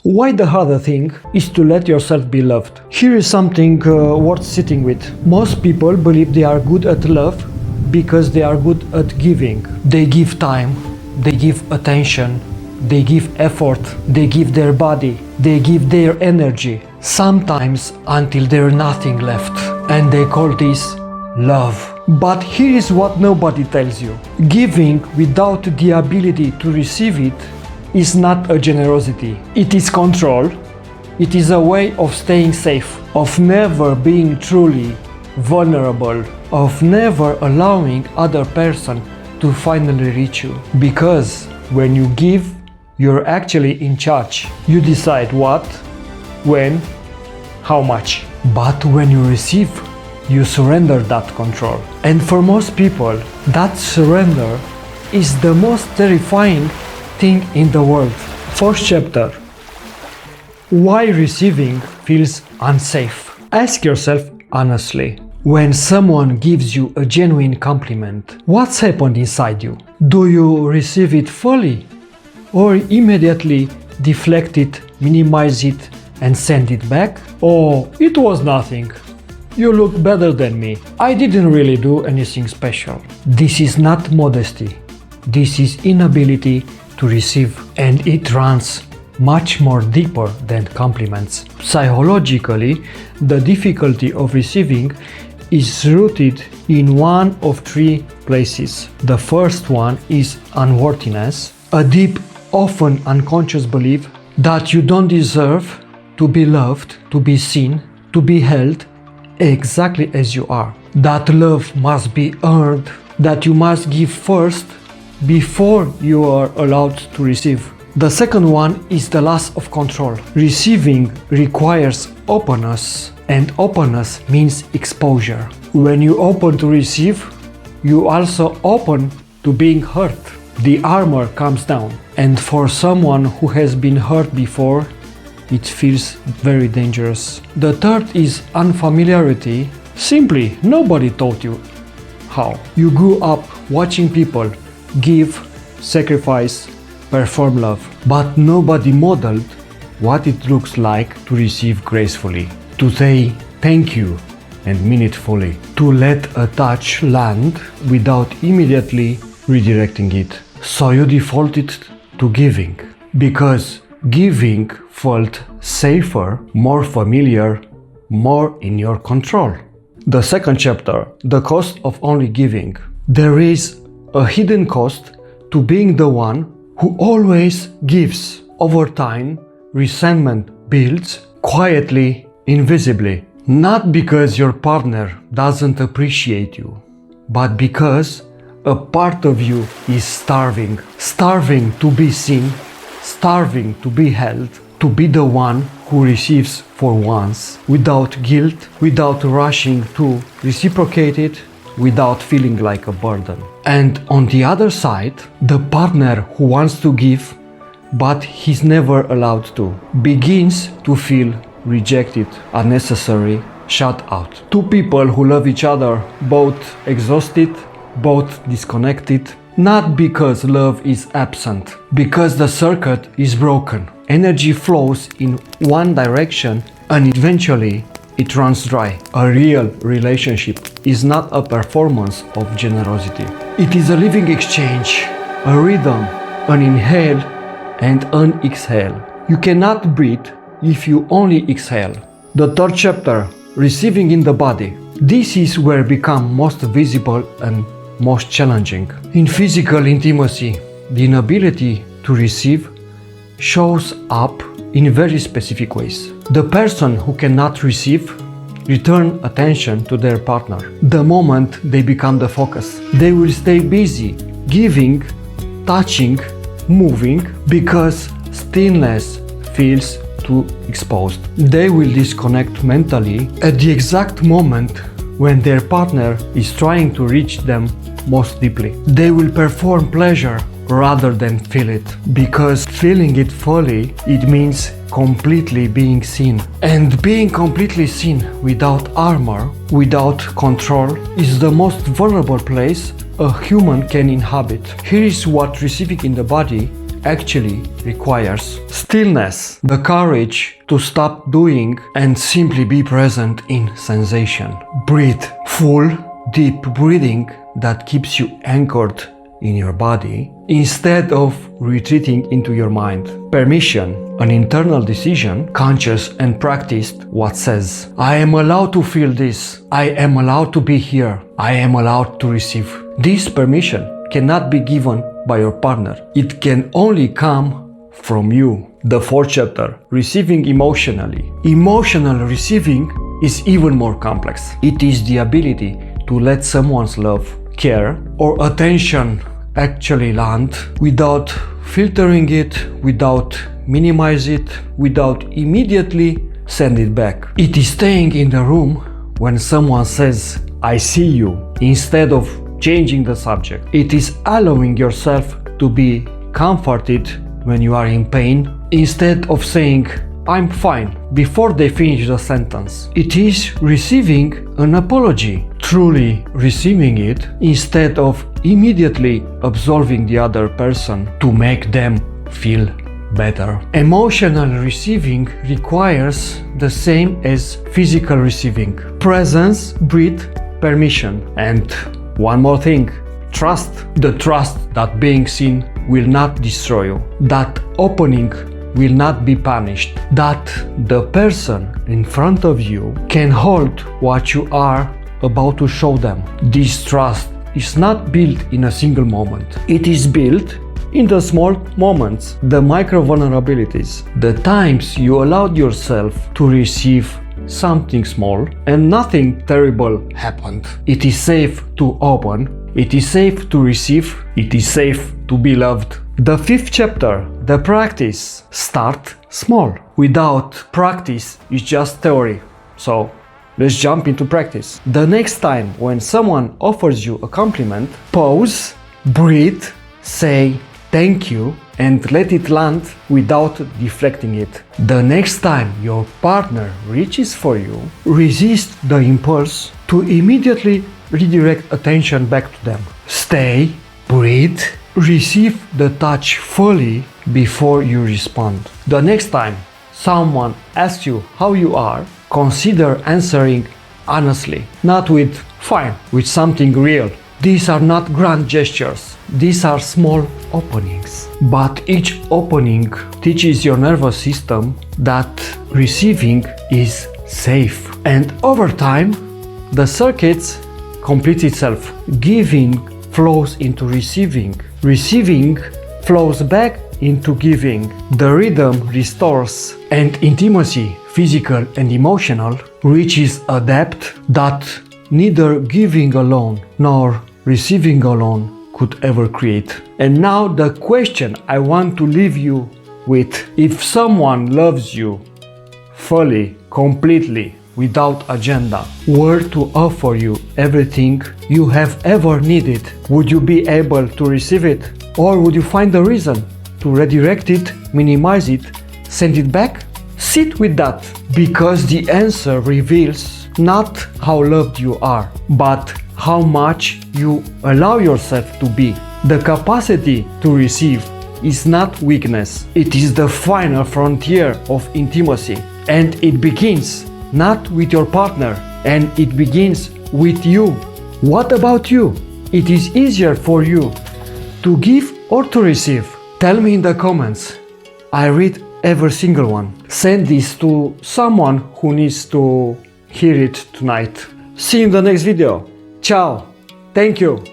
Why the harder thing is to let yourself be loved. Here is something worth sitting with. Most people believe they are good at love because they are good at giving. They give time, they give attention, they give effort, they give their body, they give their energy, sometimes until there's nothing left. And they call this love. But here is what nobody tells you. Giving without the ability to receive it is not a generosity. It is control. It is a way of staying safe, of never being truly vulnerable, of never allowing other person to finally reach you. Because when you give, you're actually in charge. You decide what, when, how much. But when you receive, you surrender that control. And for most people, that surrender is the most terrifying thing in the world. First chapter. Why receiving feels unsafe? Ask yourself honestly. When someone gives you a genuine compliment, what's happened inside you? Do you receive it fully? Or immediately deflect it, minimize it, and send it back? Or it was nothing. You look better than me. I didn't really do anything special. This is not modesty. This is inability to receive, and it runs much more deeper than compliments. Psychologically, the difficulty of receiving is rooted in one of three places. The first one is unworthiness, a deep, often unconscious belief that you don't deserve to be loved, to be seen, to be held exactly as you are. That love must be earned, that you must give first before you are allowed to receive. The second one is the loss of control. Receiving requires openness, and openness means exposure. When you open to receive, you also open to being hurt. The armor comes down, and for someone who has been hurt before, it feels very dangerous. The third is unfamiliarity. Simply, nobody taught you how. You grew up watching people give, sacrifice, perform love, but nobody modeled what it looks like to receive gracefully, to say thank you and mean it fully, to let a touch land without immediately redirecting it. So you defaulted to giving, because giving felt safer, more familiar, more in your control. The second chapter, the cost of only giving. There is a hidden cost to being the one who always gives. Over time, resentment builds quietly, invisibly. Not because your partner doesn't appreciate you, but because a part of you is starving. Starving to be seen, starving to be held, to be the one who receives for once, without guilt, without rushing to reciprocate it, without feeling like a burden. And on the other side, the partner who wants to give, but he's never allowed to, begins to feel rejected, unnecessary, shut out. Two people who love each other, both exhausted, both disconnected, not because love is absent, because the circuit is broken. Energy flows in one direction and eventually it runs dry. A real relationship is not a performance of generosity. It is a living exchange, a rhythm, an inhale and an exhale. You cannot breathe if you only exhale. The third chapter, receiving in the body. This is where it becomes most visible and most challenging. In physical intimacy, the inability to receive shows up in very specific ways. The person who cannot receive return attention to their partner. The moment they become the focus, they will stay busy, giving, touching, moving, because stillness feels too exposed. They will disconnect mentally at the exact moment when their partner is trying to reach them most deeply. They will perform pleasure rather than feel it, because feeling it fully, it means completely being seen. And being completely seen without armor, without control, is the most vulnerable place a human can inhabit. Here is what receiving in the body actually requires stillness, the courage to stop doing and simply be present in sensation. Breathe. Full, deep breathing that keeps you anchored in your body instead of retreating into your mind. Permission, an internal decision, conscious and practiced, what says, I am allowed to feel this. I am allowed to be here. I am allowed to receive. This permission cannot be given by your partner. It can only come from you. The fourth chapter, receiving emotionally. Emotional receiving is even more complex. It is the ability to let someone's love, care, or attention actually land without filtering it, without minimizing it, without immediately send it back. It is staying in the room when someone says, I see you, instead of changing the subject. It is allowing yourself to be comforted when you are in pain, instead of saying, I'm fine, before they finish the sentence. It is receiving an apology, truly receiving it, instead of immediately absolving the other person to make them feel better. Emotional receiving requires the same as physical receiving. Presence, breathe, permission. And one more thing, trust. The trust that being seen will not destroy you, that opening will not be punished, that the person in front of you can hold what you are about to show them. This trust is not built in a single moment. It is built in the small moments, the micro vulnerabilities, the times you allowed yourself to receive something small and nothing terrible happened. It is safe to open, it is safe to receive, it is safe to be loved. The fifth chapter, the practice. Start small. Without practice, it's just theory. So let's jump into practice. The next time when someone offers you a compliment, pause, breathe, say thank you, and let it land without deflecting it. The next time your partner reaches for you, resist the impulse to immediately redirect attention back to them. Stay, breathe, receive the touch fully before you respond. The next time someone asks you how you are, consider answering honestly, not with fine, with something real. These are not grand gestures, these are small openings. But each opening teaches your nervous system that receiving is safe. And over time, the circuits complete itself. Giving flows into receiving. Receiving flows back into giving. The rhythm restores, and intimacy, physical and emotional, reaches a depth that neither giving alone nor receiving alone could ever create. And now the question I want to leave you with: if someone loves you fully, completely, without agenda, were to offer you everything you have ever needed, would you be able to receive it? Or would you find a reason to redirect it, minimize it, send it back? Sit with that, because the answer reveals not how loved you are, but how much you allow yourself to be. The capacity to receive is not weakness, it is the final frontier of intimacy, and it begins not with your partner, and it begins with you. What about you? It is easier for you to give or to receive? Tell me in the comments. I read every single one. Send this to someone who needs to hear it tonight. See you in the next video. Ciao. Thank you.